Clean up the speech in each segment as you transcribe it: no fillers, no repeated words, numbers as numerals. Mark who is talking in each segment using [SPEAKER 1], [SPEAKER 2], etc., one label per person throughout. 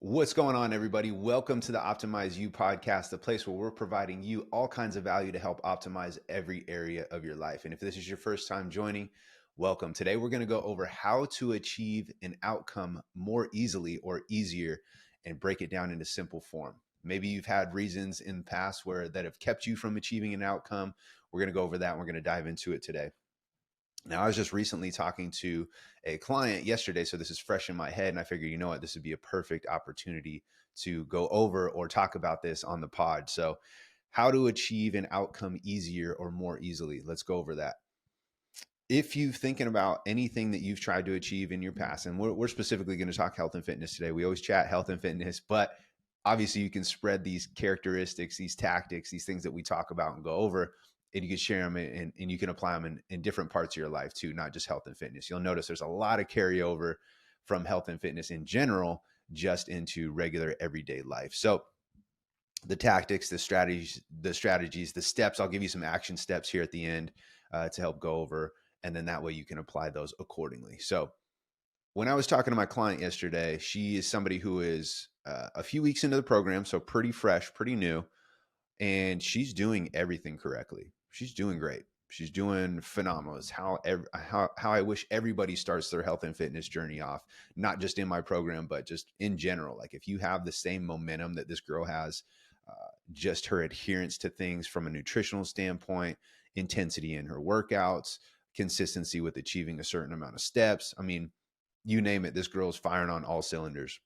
[SPEAKER 1] What's going on, everybody? Welcome to the Optimize You podcast, the place where we're providing you all kinds of value to help optimize every area of your life. And if this is your first time joining, welcome. Today, we're going to go over how to achieve an outcome more easily or easier and break it down into simple form. Maybe you've had reasons in the past that have kept you from achieving an outcome. We're going to go over that and we're going to dive into it today. Now, I was just recently talking to a client yesterday, so this is fresh in my head, and I figured, you know what, this would be a perfect opportunity to go over or talk about this on the pod. So, how to achieve an outcome easier or more easily? Let's go over that. If you're thinking about anything that you've tried to achieve in your past, and we're specifically going to talk health and fitness today. We always chat health and fitness, but obviously you can spread these characteristics, these tactics, these things that we talk about and go over, and you can share them and you can apply them in different parts of your life too, not just health and fitness. You'll notice there's a lot of carryover from health and fitness in general just into regular everyday life. So the tactics, the steps, I'll give you some action steps here at the end to help go over, and then that way you can apply those accordingly. So when I was talking to my client yesterday, she is somebody who is a few weeks into the program, so pretty fresh, pretty new, and she's doing everything correctly. She's doing great. She's doing phenomenal. It's how I wish everybody starts their health and fitness journey off, not just in my program, but just in general. Like if you have the same momentum that this girl has, just her adherence to things from a nutritional standpoint, intensity in her workouts, consistency with achieving a certain amount of steps. I mean, you name it, this girl's firing on all cylinders.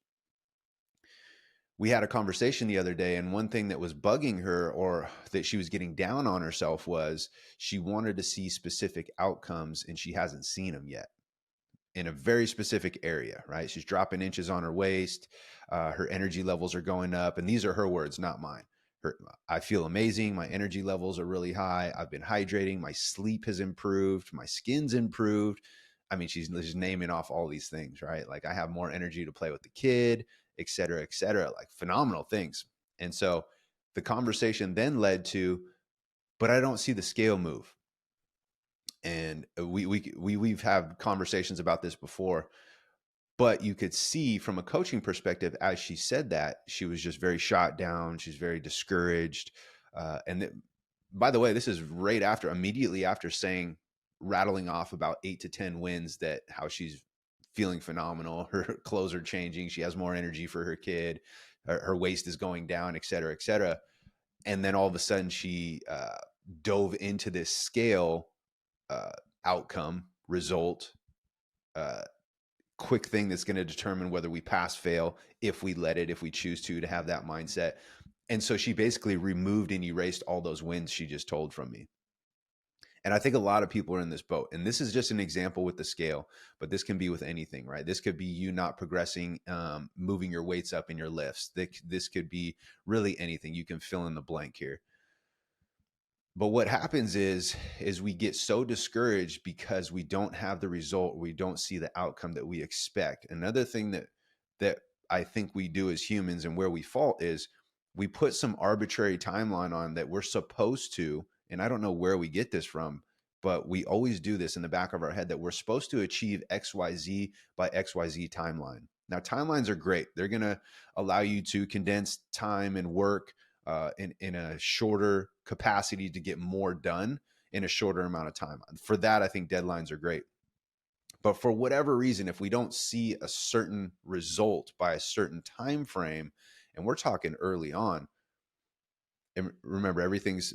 [SPEAKER 1] We had a conversation the other day, and one thing that was bugging her or that she was getting down on herself was she wanted to see specific outcomes and she hasn't seen them yet in a very specific area, right? She's dropping inches on her waist. Her energy levels are going up. And these are her words, not mine. I feel amazing. My energy levels are really high. I've been hydrating. My sleep has improved. My skin's improved. I mean, she's just naming off all these things, right? Like I have more energy to play with the kid, et cetera, like phenomenal things. And so the conversation then led to, but I don't see the scale move. And we've had conversations about this before, but you could see from a coaching perspective, as she said that, she was just very shot down. She's very discouraged. By the way, this is immediately after rattling off about 8 to 10 wins, that how she's feeling phenomenal. Her clothes are changing. She has more energy for her kid. Her waist is going down, et cetera, et cetera. And then all of a sudden she dove into this scale outcome, result, quick thing that's going to determine whether we pass, fail, if we choose to have that mindset. And so she basically removed and erased all those wins she just told from me. And I think a lot of people are in this boat. And this is just an example with the scale, but this can be with anything, right? This could be you not progressing, moving your weights up in your lifts. This could be really anything. You can fill in the blank here. But what happens is we get so discouraged because we don't have the result, we don't see the outcome that we expect. Another thing that I think we do as humans, and where we fault, is we put some arbitrary timeline on that we're supposed to, and I don't know where we get this from, but we always do this in the back of our head, that we're supposed to achieve XYZ by XYZ timeline. Now, timelines are great. They're going to allow you to condense time and work in a shorter capacity to get more done in a shorter amount of time. For that, I think deadlines are great. But for whatever reason, if we don't see a certain result by a certain time frame, and we're talking early on, and remember, everything's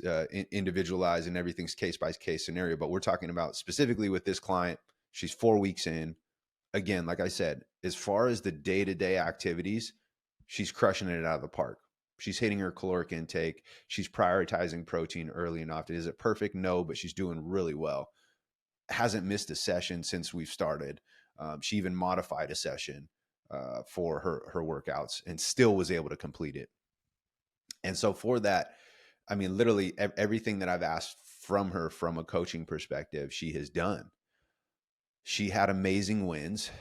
[SPEAKER 1] individualized and everything's case by case scenario, but we're talking about specifically with this client, she's 4 weeks in. Again, like I said, as far as the day-to-day activities, she's crushing it out of the park. She's hitting her caloric intake. She's prioritizing protein early and often. Is it perfect? No, but she's doing really well. Hasn't missed a session since we've started. She even modified a session for her workouts and still was able to complete it. And so for that, I mean, literally everything that I've asked from her from a coaching perspective, she has done. She had amazing wins.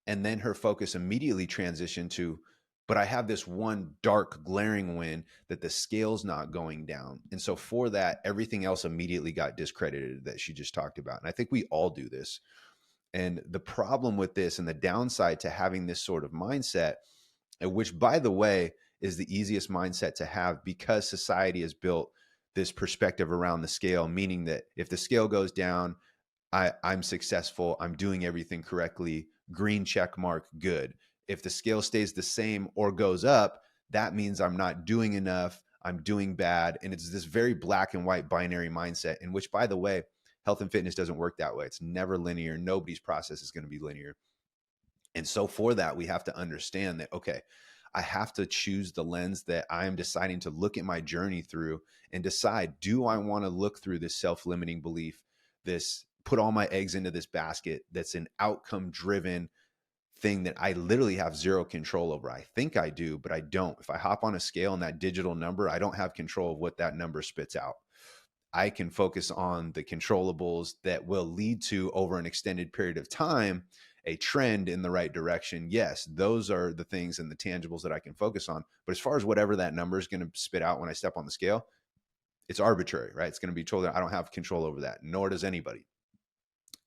[SPEAKER 1] And then her focus immediately transitioned to, but I have this one dark glaring win that the scale's not going down. And so for that, everything else immediately got discredited that she just talked about. And I think we all do this. And the problem with this, and the downside to having this sort of mindset, and which, by the way, is the easiest mindset to have because society has built this perspective around the scale, meaning that if the scale goes down, I'm successful, I'm doing everything correctly, green check mark, good. If the scale stays the same or goes up, that means I'm not doing enough, I'm doing bad. And it's this very black and white binary mindset, in which, by the way, health and fitness doesn't work that way. It's never linear. Nobody's process is going to be linear. And so for that, we have to understand that, okay, I have to choose the lens that I am deciding to look at my journey through and decide, do I want to look through this self-limiting belief, this put all my eggs into this basket that's an outcome driven thing that I literally have zero control over? I think I do, but I don't. If I hop on a scale and that digital number, I don't have control of what that number spits out. I can focus on the controllables that will lead to, over an extended period of time, a trend in the right direction. Yes, those are the things and the tangibles that I can focus on. But as far as whatever that number is going to spit out when I step on the scale, it's arbitrary, right? It's going to be told that I don't have control over that, nor does anybody.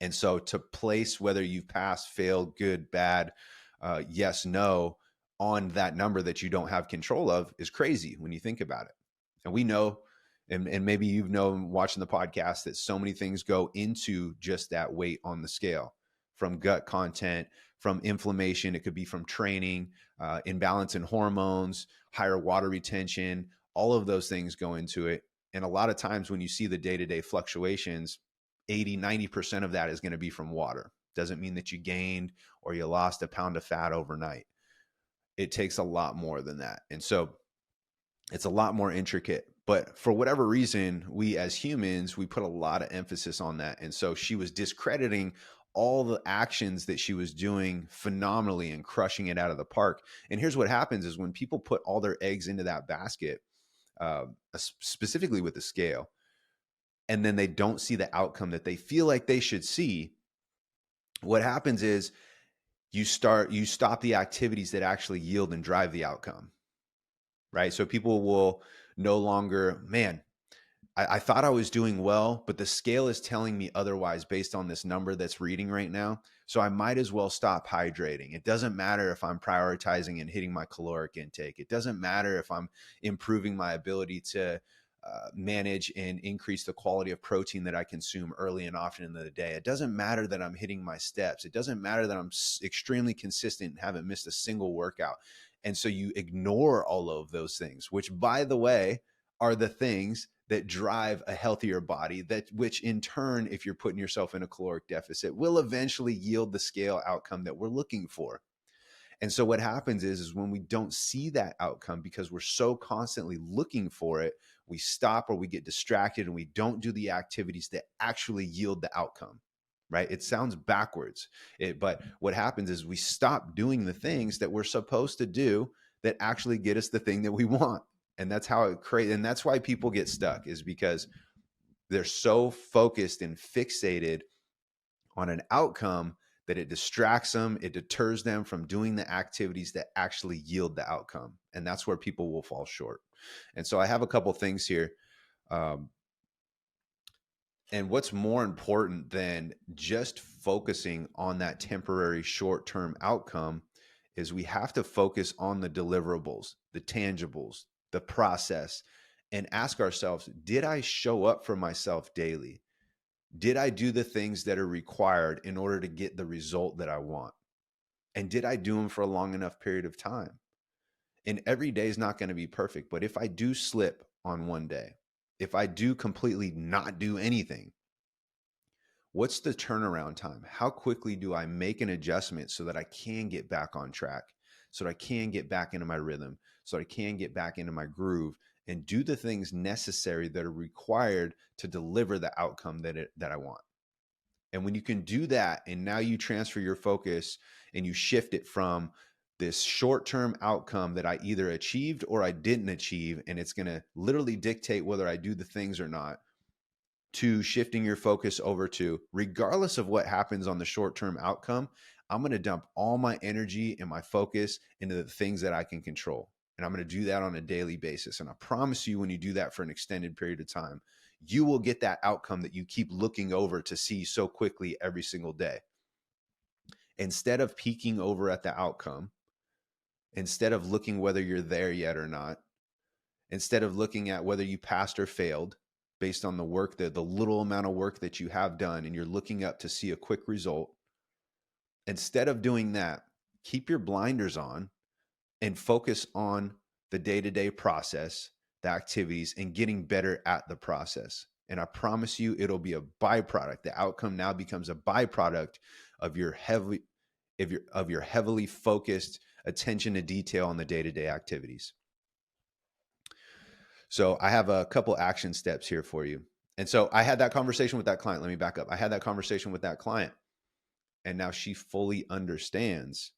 [SPEAKER 1] And so to place whether you've passed, failed, good, bad, yes, no, on that number that you don't have control of is crazy when you think about it. And we know, and maybe you've known watching the podcast, that so many things go into just that weight on the scale, from gut content, from inflammation. It could be from training, imbalance in hormones, higher water retention. All of those things go into it. And a lot of times when you see the day-to-day fluctuations, 80-90% of that is going to be from water. Doesn't mean that you gained or you lost a pound of fat overnight. It takes a lot more than that. And so it's a lot more intricate. But for whatever reason, we as humans, we put a lot of emphasis on that. And so she was discrediting all the actions that she was doing phenomenally and crushing it out of the park. And here's what happens is when people put all their eggs into that basket, specifically with the scale, and then they don't see the outcome that they feel like they should see, what happens is you stop the activities that actually yield and drive the outcome, right? So people will no longer, man, I thought I was doing well, but the scale is telling me otherwise based on this number that's reading right now. So I might as well stop hydrating. It doesn't matter if I'm prioritizing and hitting my caloric intake. It doesn't matter if I'm improving my ability to manage and increase the quality of protein that I consume early and often in the day. It doesn't matter that I'm hitting my steps. It doesn't matter that I'm extremely consistent and haven't missed a single workout. And so you ignore all of those things, which, by the way, are the things that drive a healthier body, that which in turn, if you're putting yourself in a caloric deficit, will eventually yield the scale outcome that we're looking for. And so what happens is when we don't see that outcome because we're so constantly looking for it, we stop or we get distracted and we don't do the activities that actually yield the outcome, right? It sounds backwards, but what happens is we stop doing the things that we're supposed to do that actually get us the thing that we want. And that's how it creates. And that's why people get stuck, is because they're so focused and fixated on an outcome that it distracts them, it deters them from doing the activities that actually yield the outcome. And that's where people will fall short. And so I have a couple things here. And what's more important than just focusing on that temporary short-term outcome is we have to focus on the deliverables, the tangibles, the process, and ask ourselves, did I show up for myself daily? Did I do the things that are required in order to get the result that I want? And did I do them for a long enough period of time? And every day is not going to be perfect, but if I do slip on one day, if I do completely not do anything, what's the turnaround time? How quickly do I make an adjustment so that I can get back on track, so that I can get back into my rhythm, so that I can get back into my groove and do the things necessary that are required to deliver the outcome that I want? And when you can do that, and now you transfer your focus and you shift it from this short-term outcome that I either achieved or I didn't achieve, and it's going to literally dictate whether I do the things or not, to shifting your focus over to, regardless of what happens on the short-term outcome, I'm going to dump all my energy and my focus into the things that I can control. And I'm going to do that on a daily basis. And I promise you, when you do that for an extended period of time, you will get that outcome that you keep looking over to see so quickly every single day. Instead of peeking over at the outcome, instead of looking whether you're there yet or not, instead of looking at whether you passed or failed based on the work, the little amount of work that you have done, and you're looking up to see a quick result, instead of doing that, keep your blinders on and focus on the day-to-day process, the activities, and getting better at the process. And I promise you, it'll be a byproduct. The outcome now becomes a byproduct of your heavily focused attention to detail on the day-to-day activities. So I have a couple action steps here for you. And so I had that conversation with that client. Let me back up. I had that conversation with that client, and now she fully understands,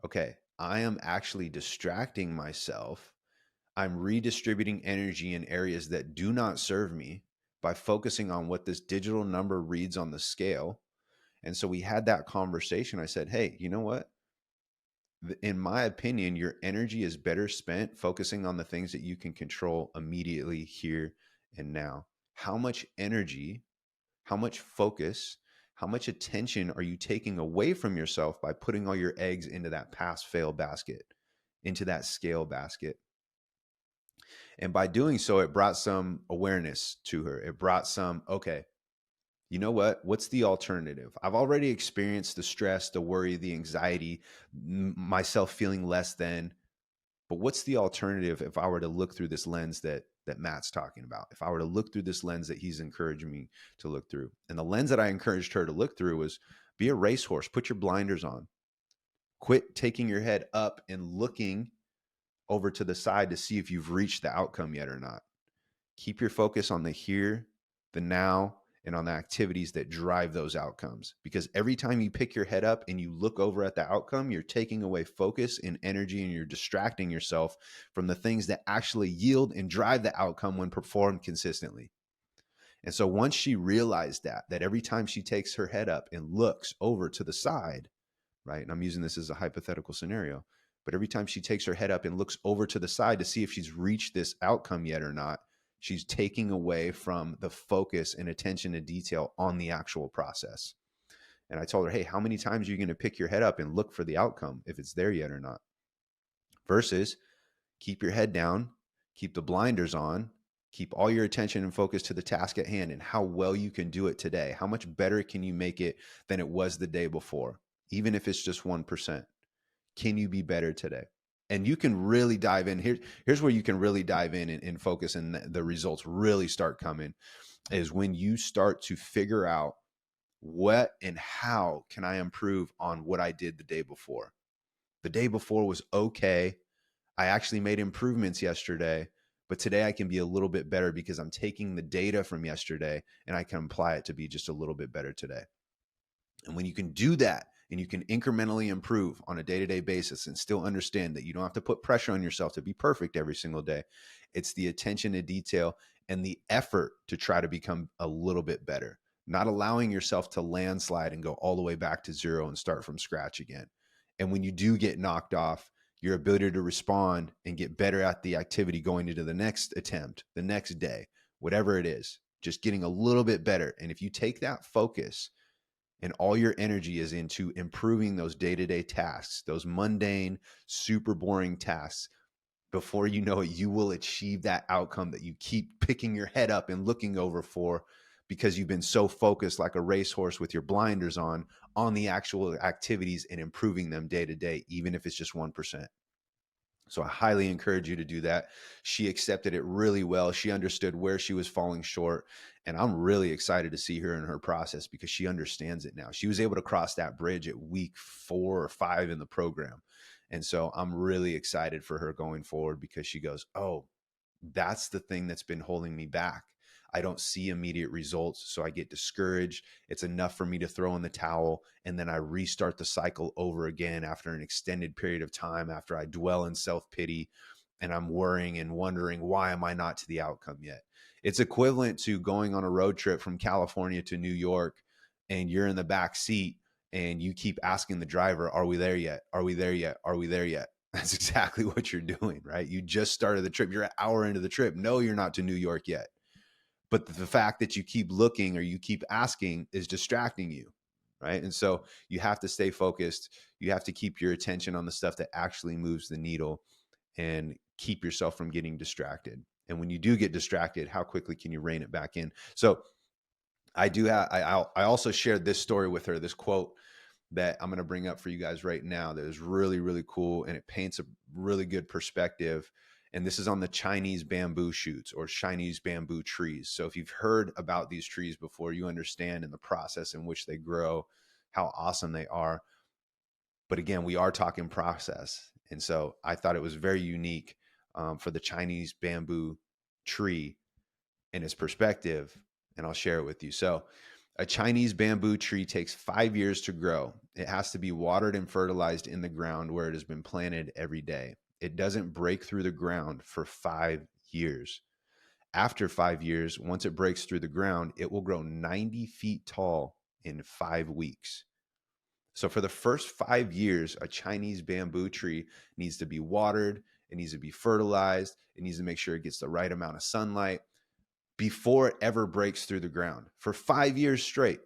[SPEAKER 1] okay, I am actually distracting myself. I'm redistributing energy in areas that do not serve me by focusing on what this digital number reads on the scale. And so we had that conversation. I said, hey, you know what? In my opinion, your energy is better spent focusing on the things that you can control immediately here and now. How much energy, how much focus, how much attention are you taking away from yourself by putting all your eggs into that pass fail basket, into that scale basket? And by doing so, it brought some awareness to her. It brought some, okay, you know what? What's the alternative? I've already experienced the stress, the worry, the anxiety, myself feeling less than. But what's the alternative if I were to look through this lens that Matt's talking about? If I were to look through this lens that he's encouraging me to look through. And the lens that I encouraged her to look through was, be a racehorse, put your blinders on. Quit taking your head up and looking over to the side to see if you've reached the outcome yet or not. Keep your focus on the here, the now, and on the activities that drive those outcomes. Because every time you pick your head up and you look over at the outcome, you're taking away focus and energy, and you're distracting yourself from the things that actually yield and drive the outcome when performed consistently. And so once she realized that every time she takes her head up and looks over to the side, right? And I'm using this as a hypothetical scenario, but every time she takes her head up and looks over to the side to see if she's reached this outcome yet or not, she's taking away from the focus and attention to detail on the actual process. And I told her, hey, how many times are you going to pick your head up and look for the outcome if it's there yet or not? Versus keep your head down, keep the blinders on, keep all your attention and focus to the task at hand and how well you can do it today. How much better can you make it than it was the day before? Even if it's just 1%, can you be better today? And you can really dive in. Here's where you can really dive in and focus, and the results really start coming, is when you start to figure out what and how can I improve on what I did the day before. The day before was okay. I actually made improvements yesterday, but today I can be a little bit better because I'm taking the data from yesterday and I can apply it to be just a little bit better today. And when you can do that and you can incrementally improve on a day-to-day basis and still understand that you don't have to put pressure on yourself to be perfect every single day, it's the attention to detail and the effort to try to become a little bit better, not allowing yourself to landslide and go all the way back to zero and start from scratch again. And when you do get knocked off, your ability to respond and get better at the activity going into the next attempt, the next day, whatever it is, just getting a little bit better. And if you take that focus and all your energy is into improving those day-to-day tasks, those mundane, super boring tasks, before you know it, you will achieve that outcome that you keep picking your head up and looking over for, because you've been so focused like a racehorse with your blinders on the actual activities and improving them day to day, even if it's just 1%. So I highly encourage you to do that. She accepted it really well. She understood where she was falling short. And I'm really excited to see her in her process because she understands it now. She was able to cross that bridge at week 4 or 5 in the program. And so I'm really excited for her going forward because she goes, oh, that's the thing that's been holding me back. I don't see immediate results, so I get discouraged. It's enough for me to throw in the towel, and then I restart the cycle over again after an extended period of time, after I dwell in self-pity and I'm worrying and wondering, why am I not to the outcome yet? It's equivalent to going on a road trip from California to New York, and you're in the back seat and you keep asking the driver, are we there yet? Are we there yet? Are we there yet? That's exactly what you're doing, right? You just started the trip. You're an hour into the trip. No, you're not to New York yet. But the fact that you keep looking or you keep asking is distracting you. right? And so you have to stay focused. You have to keep your attention on the stuff that actually moves the needle and keep yourself from getting distracted. And when you do get distracted, how quickly can you rein it back in? So I also shared this story with her, this quote that I'm going to bring up for you guys right now that is really, really cool. And it paints a really good perspective. And this is on the Chinese bamboo shoots or Chinese bamboo trees. So if you've heard about these trees before, you understand in the process in which they grow, how awesome they are. But again, we are talking process. And so I thought it was very unique for the Chinese bamboo tree and its perspective. And I'll share it with you. So a Chinese bamboo tree takes 5 years to grow. It has to be watered and fertilized in the ground where it has been planted every day. It doesn't break through the ground for 5 years. After 5 years, once it breaks through the ground, it will grow 90 feet tall in 5 weeks. So for the first 5 years, a Chinese bamboo tree needs to be watered, it needs to be fertilized, it needs to make sure it gets the right amount of sunlight before it ever breaks through the ground for 5 years straight.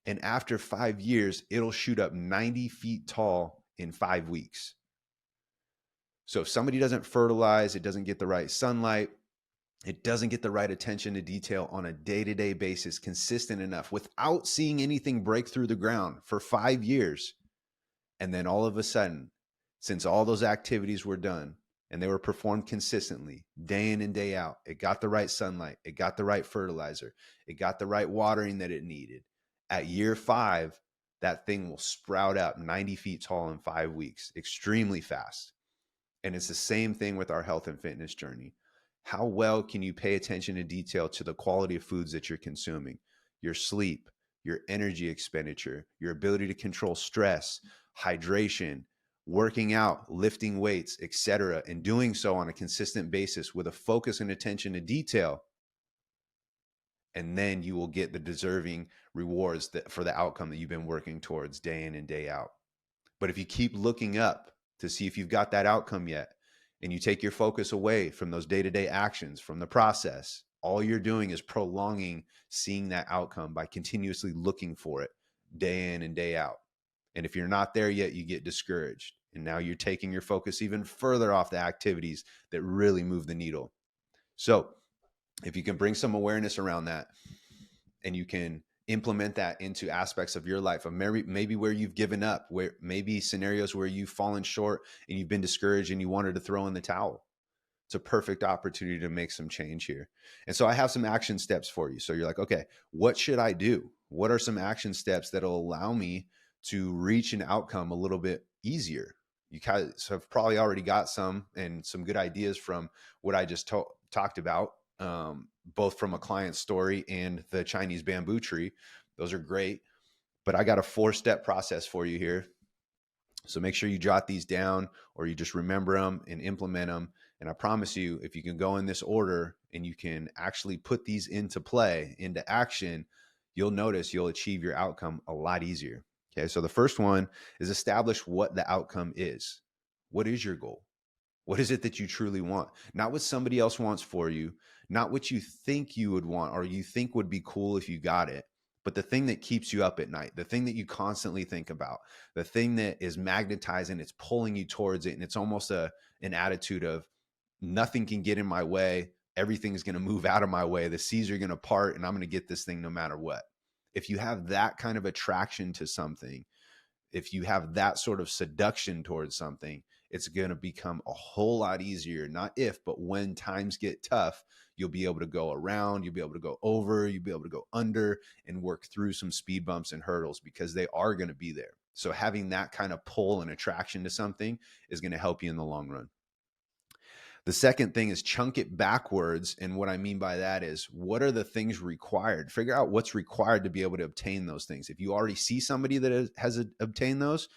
[SPEAKER 1] And after 5 years, it'll shoot up 90 feet tall in 5 weeks. So if somebody doesn't fertilize, it doesn't get the right sunlight, it doesn't get the right attention to detail on a day-to-day basis, consistent enough without seeing anything break through the ground for 5 years. And then all of a sudden, since all those activities were done and they were performed consistently, day in and day out, it got the right sunlight, it got the right fertilizer, it got the right watering that it needed. At year 5, that thing will sprout up 90 feet tall in 5 weeks, extremely fast. And it's the same thing with our health and fitness journey. How well can you pay attention to detail to the quality of foods that you're consuming, your sleep, your energy expenditure, your ability to control stress, hydration, working out, lifting weights, etc., and doing so on a consistent basis with a focus and attention to detail. And then you will get the deserving rewards for the outcome that you've been working towards day in and day out. But if you keep looking up to see if you've got that outcome yet, and you take your focus away from those day-to-day actions, from the process, all you're doing is prolonging seeing that outcome by continuously looking for it day in and day out. And if you're not there yet, you get discouraged. And now you're taking your focus even further off the activities that really move the needle. So if you can bring some awareness around that and you can implement that into aspects of your life, of maybe where you've given up, where maybe scenarios where you've fallen short and you've been discouraged and you wanted to throw in the towel. It's a perfect opportunity to make some change here. And so I have some action steps for you. So you're like, okay, what should I do? What are some action steps that'll allow me to reach an outcome a little bit easier? You guys have probably already got some and some good ideas from what I just talked about, both from a client story and the Chinese bamboo tree. Those are great. But I got a 4-step process for you here. So make sure you jot these down or you just remember them and implement them. And I promise you, if you can go in this order and you can actually put these into play, into action, you'll notice you'll achieve your outcome a lot easier. Okay, so the first one is establish what the outcome is. What is your goal? What is it that you truly want? Not what somebody else wants for you, not what you think you would want or you think would be cool if you got it, but the thing that keeps you up at night, the thing that you constantly think about, the thing that is magnetizing, it's pulling you towards it. And it's almost an attitude of nothing can get in my way. Everything's going to move out of my way. The seas are going to part and I'm going to get this thing no matter what. If you have that kind of attraction to something, if you have that sort of seduction towards something, it's going to become a whole lot easier. Not if, but when times get tough, you'll be able to go around, you'll be able to go over, you'll be able to go under and work through some speed bumps and hurdles because they are going to be there. So having that kind of pull and attraction to something is going to help you in the long run. The second thing is chunk it backwards. And what I mean by that is, what are the things required? Figure out what's required to be able to obtain those things. If you already see somebody that has obtained those,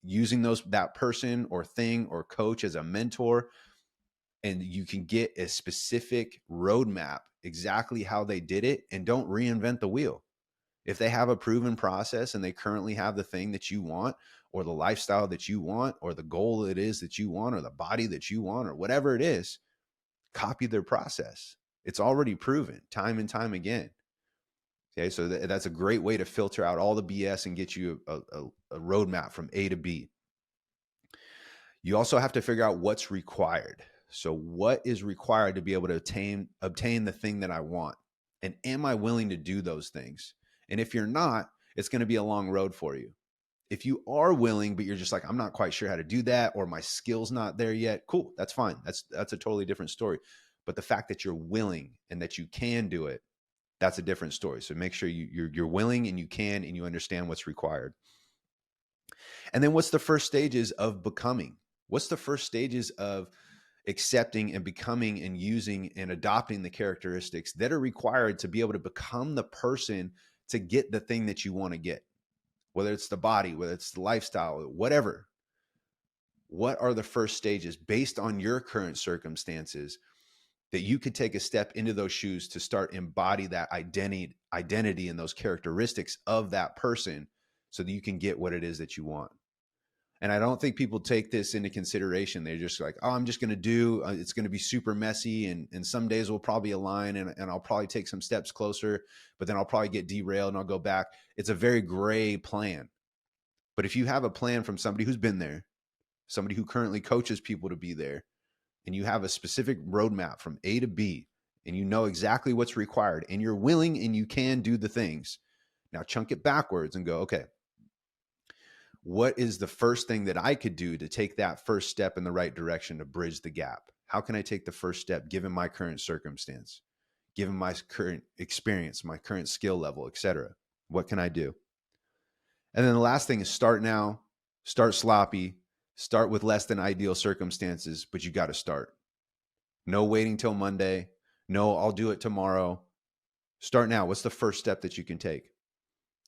[SPEAKER 1] using that person or thing or coach as a mentor, and you can get a specific roadmap, exactly how they did it, and don't reinvent the wheel. If they have a proven process and they currently have the thing that you want or the lifestyle that you want or the goal it is that you want or the body that you want or whatever it is, copy their process. It's already proven time and time again. Okay, so that's a great way to filter out all the BS and get you a roadmap from A to B. You also have to figure out what's required. So, what is required to be able to obtain the thing that I want? And am I willing to do those things? And if you're not, it's going to be a long road for you. If you are willing, but you're just like, I'm not quite sure how to do that, or my skill's not there yet, cool, that's fine. That's a totally different story. But the fact that you're willing and that you can do it, that's a different story. So make sure you're willing and you can and you understand what's required. And then what's the first stages of becoming? What's the first stages of accepting and becoming and using and adopting the characteristics that are required to be able to become the person to get the thing that you want to get? Whether it's the body, whether it's the lifestyle, whatever. What are the first stages based on your current circumstances that you could take a step into those shoes to start embody that identity and those characteristics of that person so that you can get what it is that you want? And I don't think people take this into consideration. They're just like, oh, I'm just going to do, it's going to be super messy. And some days will probably align and I'll probably take some steps closer, but then I'll probably get derailed and I'll go back. It's a very gray plan. But if you have a plan from somebody who's been there, somebody who currently coaches people to be there, and you have a specific roadmap from A to B, and you know exactly what's required, and you're willing and you can do the things, now chunk it backwards and go, okay, what is the first thing that I could do to take that first step in the right direction to bridge the gap? How can I take the first step given my current circumstance, given my current experience, my current skill level, etc.? What can I do? And then the last thing is start now, start sloppy, start with less than ideal circumstances, but you got to start. No waiting till Monday. No, I'll do it tomorrow. Start now. What's the first step that you can take?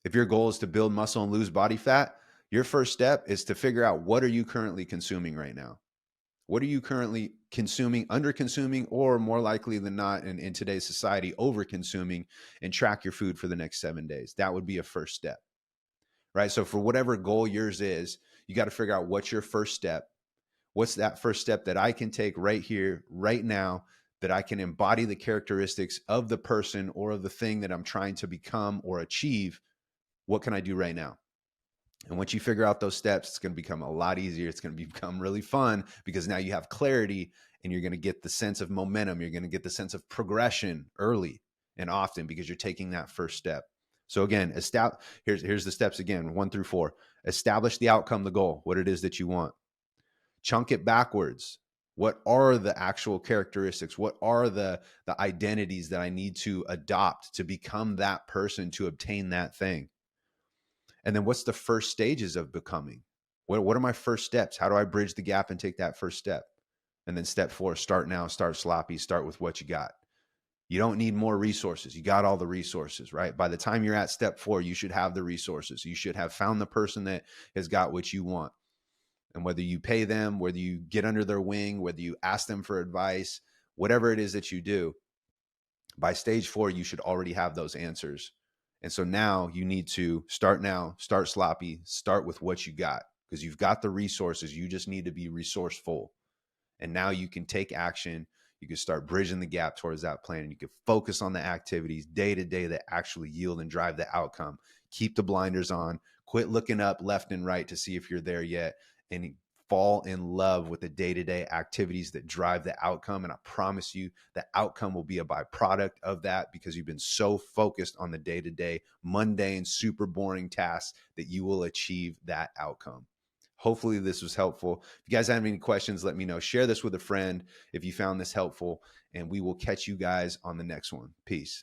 [SPEAKER 1] If your goal is to build muscle and lose body fat, your first step is to figure out what are you currently consuming right now? What are you currently consuming, under consuming, or more likely than not in today's society, over consuming, and track your food for the next 7 days. That would be a first step, right? So for whatever goal yours is, you got to figure out what's your first step. What's that first step that I can take right here, right now, that I can embody the characteristics of the person or of the thing that I'm trying to become or achieve? What can I do right now? And once you figure out those steps, it's going to become a lot easier. It's going to become really fun because now you have clarity and you're going to get the sense of momentum. You're going to get the sense of progression early and often because you're taking that first step. So again, here's the steps again, 1 through 4. Establish the outcome, the goal, what it is that you want. Chunk it backwards. What are the actual characteristics? What are the identities that I need to adopt to become that person to obtain that thing? And then what's the first stages of becoming? What are my first steps? How do I bridge the gap and take that first step? And then step 4, start now, start sloppy, start with what you got. You don't need more resources. You got all the resources, right? By the time you're at step 4, you should have the resources. You should have found the person that has got what you want. And whether you pay them, whether you get under their wing, whether you ask them for advice, whatever it is that you do, by stage 4, you should already have those answers. And so now you need to start now, start sloppy, start with what you got because you've got the resources. You just need to be resourceful. And now you can take action. You can start bridging the gap towards that plan. And you can focus on the activities day to day that actually yield and drive the outcome. Keep the blinders on. Quit looking up left and right to see if you're there yet. And fall in love with the day-to-day activities that drive the outcome. And I promise you the outcome will be a byproduct of that because you've been so focused on the day-to-day, mundane, super boring tasks that you will achieve that outcome. Hopefully this was helpful. If you guys have any questions, let me know. Share this with a friend if you found this helpful, and we will catch you guys on the next one. Peace.